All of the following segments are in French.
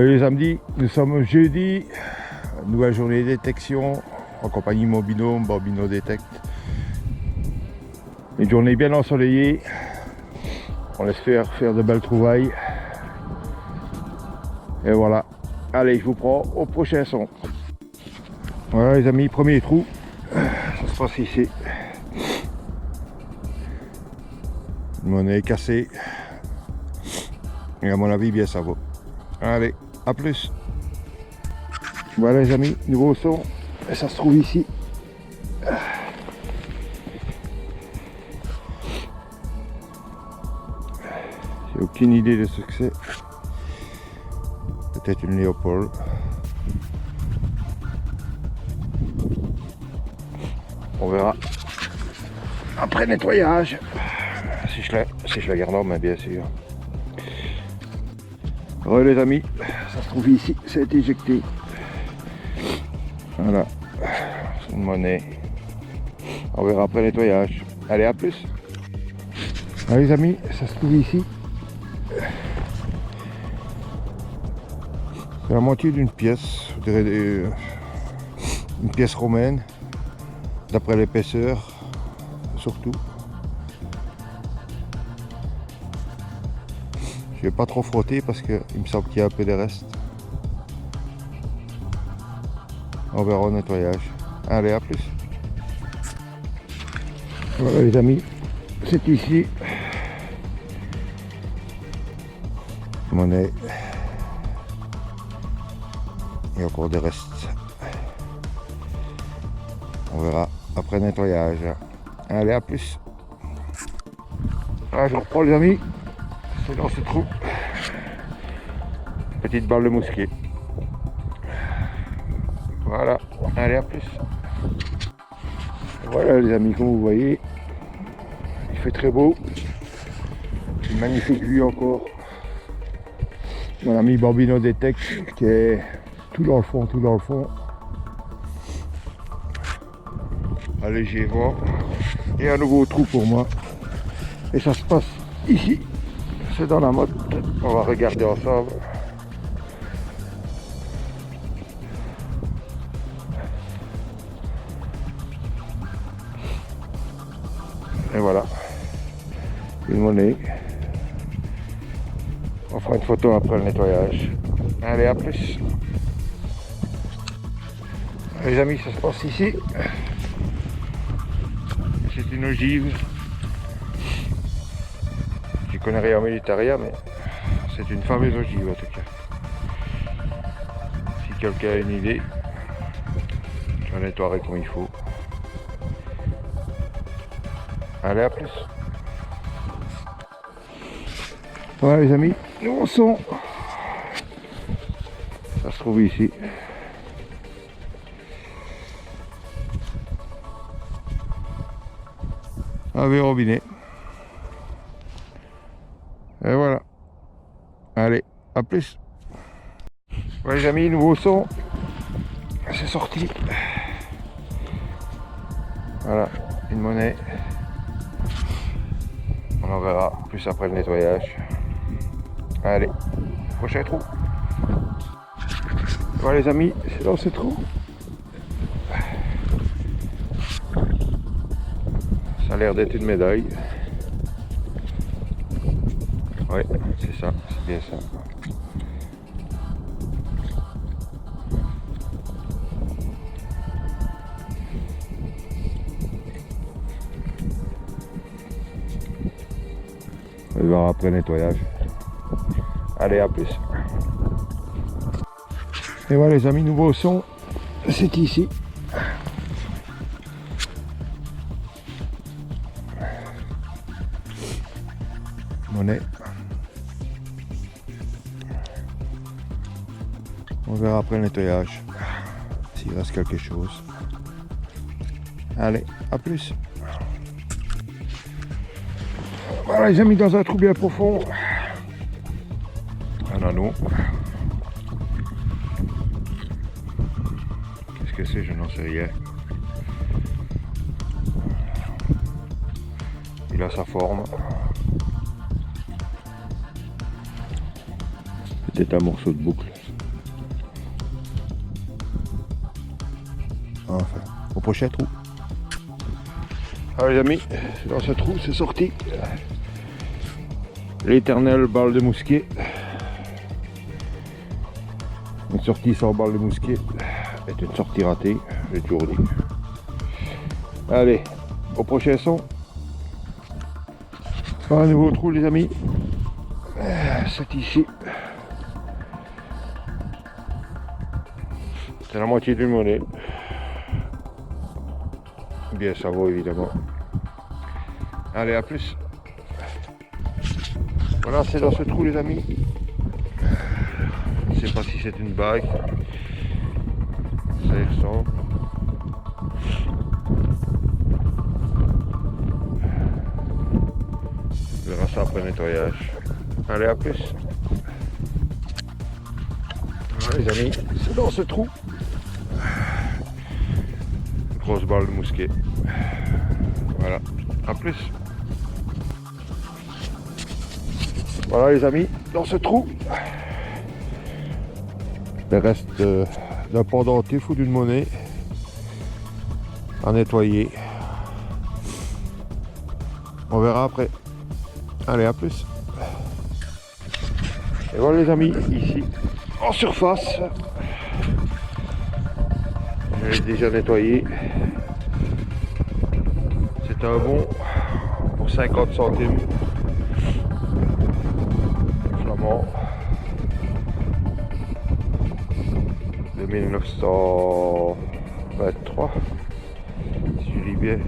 Les samedis, nous sommes jeudi, nouvelle journée de détection en compagnie de mon binôme, Bambino Detect. Une journée bien ensoleillée, on espère faire de belles trouvailles. Et voilà, allez, je vous prends au prochain son. Voilà les amis, premier trou, ça se passe ici. Une monnaie cassée, et à mon avis bien ça vaut. Allez, à plus. Voilà les amis, nouveau son, et ça se trouve ici. J'ai aucune idée de ce que c'est. Peut-être une Léopold. On verra. Après nettoyage. Si je la garde en main, bien sûr. Ouais les amis, ça se trouve ici, ça a été éjecté. Voilà. C'est une monnaie. On verra après nettoyage. Allez, à plus. Ouais, les amis, ça se trouve ici. C'est la moitié d'une pièce, je dirais une pièce romaine, d'après l'épaisseur, surtout. Je vais pas trop frotter parce qu'il me semble qu'il y a un peu de restes. On verra au nettoyage. Allez, à plus. Voilà les amis, c'est ici. Monnaie. Il y a encore des restes. On verra après nettoyage. Allez, à plus. Voilà, je reprends les amis. C'est dans ce trou. Petite balle de mousquet. Voilà. Allez, à plus. Voilà les amis, comme vous voyez, il fait très beau. Une magnifique vue encore. Mon ami Bambino Detect qui est tout dans le fond, tout dans le fond. Un léger vent et un nouveau trou pour moi. Et ça se passe ici, c'est dans la motte. On va regarder ensemble. Et voilà, une monnaie. On fera une photo après le nettoyage. Allez, à plus. Les amis, ça se passe ici. C'est une ogive. Je connais rien en militaria, mais c'est une fameuse ogive en tout cas. Si quelqu'un a une idée, je la nettoierai comme il faut. Allez, à plus. Voilà les amis, nous son. Ça se trouve ici. Un robinet. Et voilà. Allez, à plus. Voilà les amis, nouveau son. C'est sorti. Voilà, une monnaie. On en verra plus après le nettoyage. Allez, prochain trou. Voilà les amis, c'est dans ce trou. Ça a l'air d'être une médaille. Oui, c'est ça, c'est bien ça. On va voir après le nettoyage. Allez, à plus. Et voilà les amis, nouveau son, c'est ici. Monnaie. On verra après le nettoyage s'il reste quelque chose. Allez, à plus. Voilà les amis, dans un trou bien profond. Un anneau. Qu'est-ce que c'est? Je n'en sais rien. Il a sa forme. Peut-être un morceau de boucle. Enfin, au prochain trou. Alors les amis, dans ce trou c'est sorti l'éternelle balle de mousquet. Une sortie sans balle de mousquet est une sortie ratée, j'ai toujours dit. Allez, au prochain son. Un nouveau trou les amis. C'est ici. C'est la moitié d'une monnaie. Bien ça vaut évidemment. Allez, à plus. Voilà, c'est dans ce trou les amis. Je sais pas si c'est une bague. Ça y ressemble. On verra ça après nettoyage. Allez, à plus. Voilà les amis, c'est dans ce trou. Grosse balle de mousquet. Voilà, à plus. Voilà les amis, dans ce trou, le reste d'un pendentif ou d'une monnaie à nettoyer. On verra après. Allez, à plus. Et voilà les amis, ici, en surface, je l'ai déjà nettoyé. C'est un bon pour 50 centimes. Flamand de 1923, si je lis bien.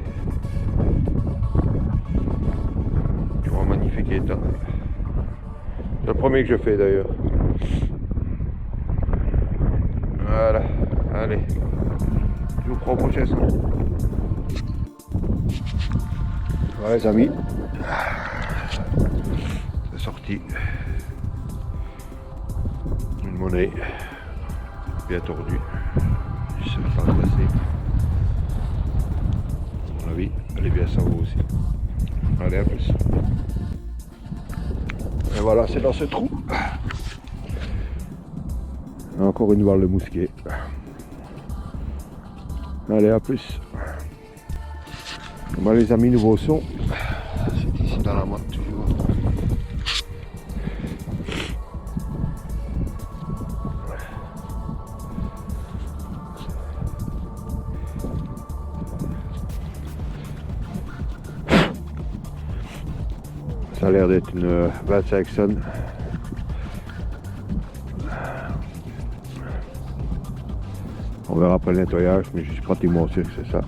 Tu vois, magnifique état. C'est le premier que je fais d'ailleurs. Voilà, allez, je vous prends au prochain son. Voilà les amis, c'est sorti. Une monnaie bien tordue, je sais pas passer. À mon avis, elle est bien savoureuse aussi. Allez, à plus. Et voilà, c'est dans ce trou. Encore une balle de mousquet. Allez, à plus. Bon, les amis, nouveau son. C'est ici dans la motte toujours. Ça a l'air d'être une 25 sonnes. On verra après le nettoyage, mais je suis pratiquement sûr que c'est ça.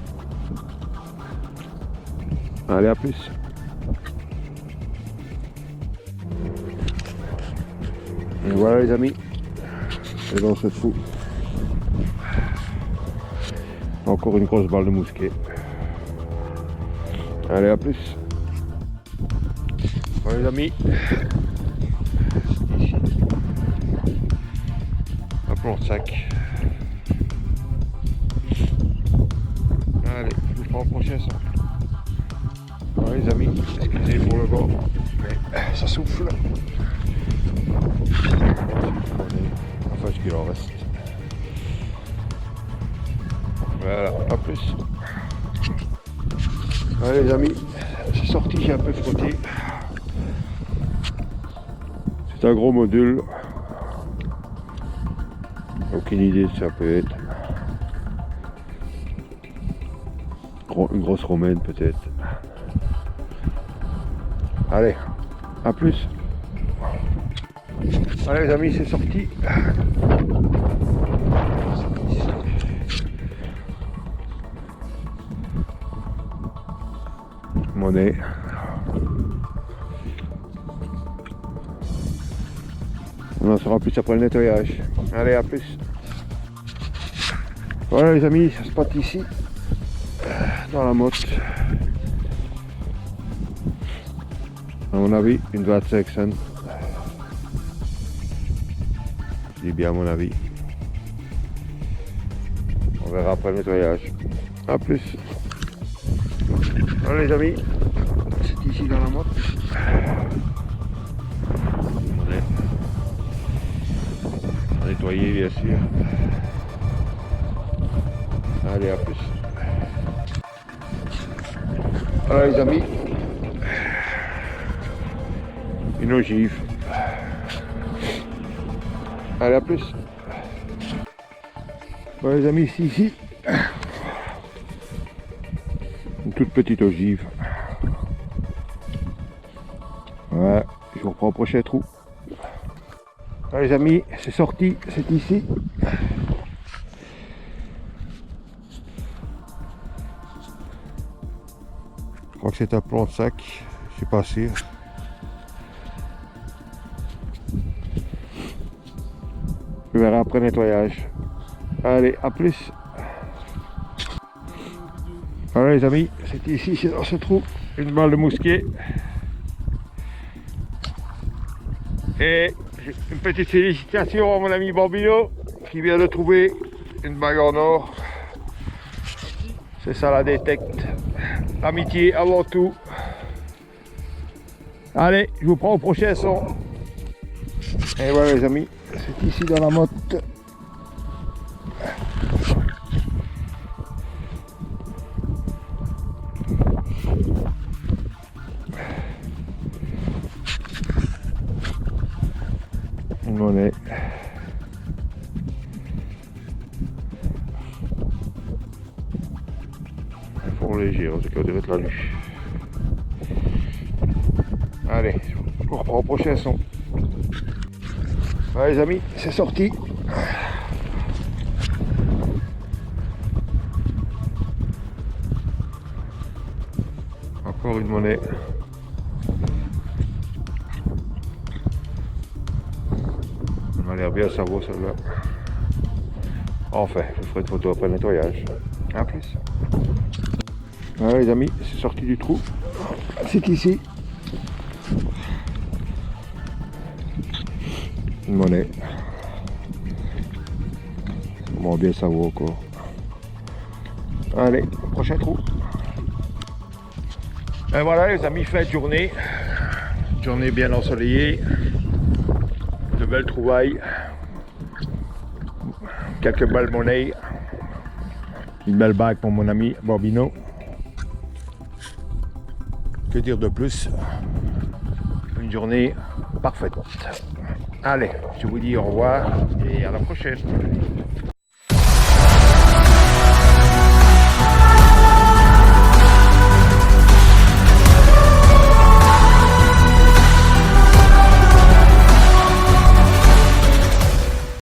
Allez, à plus. Et voilà les amis, c'est dans ce trou. Encore une grosse balle de mousquet. Allez, à plus. Voilà les amis, ici, un plan de sac. Allez, je vous prends au prochain son. Voilà les amis, excusez pour le vent, mais ça souffle. Enfin, ce qu'il en reste. Voilà, à plus. Voilà les amis, c'est sorti, j'ai un peu frotté. C'est un gros module. Aucune idée de ce que ça peut être. Une grosse romaine peut-être. Allez, à plus. Allez les amis, c'est sorti. Monnaie. On en saura plus après le nettoyage. Allez, à plus. Voilà les amis, ça se passe ici, dans la motte. À mon avis, une 25 cents. Je dis bien à mon avis. On verra après le nettoyage. A plus. Voilà les amis, c'est ici dans la motte. On va nettoyer bien sûr. Allez, à plus. Voilà les amis, une ogive. Allez, à plus. Voilà les amis, ici, une toute petite ogive. Ouais, je vous reprends au prochain trou. Voilà les amis, c'est sorti, c'est ici. Je crois que c'est un plan de sac, je suis pas sûr. Je verrai après nettoyage. Allez, à plus. Voilà les amis, c'est ici, c'est dans ce trou, une balle de mousquet. Et une petite félicitation à mon ami Bambino qui vient de trouver une bague en or. C'est ça la détecte. L'amitié avant tout. Allez, je vous prends au prochain son. Et voilà les amis, c'est ici dans la motte. Une monnaie. Un fond léger, en tout cas, on devait être la nuit. Allez, je vous reprends au prochain son. Voilà les amis, c'est sorti. Encore une monnaie. Elle m'a l'air bien savoure celle-là. Enfin, je ferai une photo après le nettoyage. A plus. Voilà les amis, c'est sorti du trou. C'est ici. Une monnaie. Comment bien savoir encore. Allez, prochain trou. Et voilà les amis, fin de journée. Journée bien ensoleillée. De belles trouvailles. Quelques belles monnaies. Une belle bague pour mon ami Bambino. Que dire de plus? Une journée parfaite. Allez, je vous dis au revoir et à la prochaine.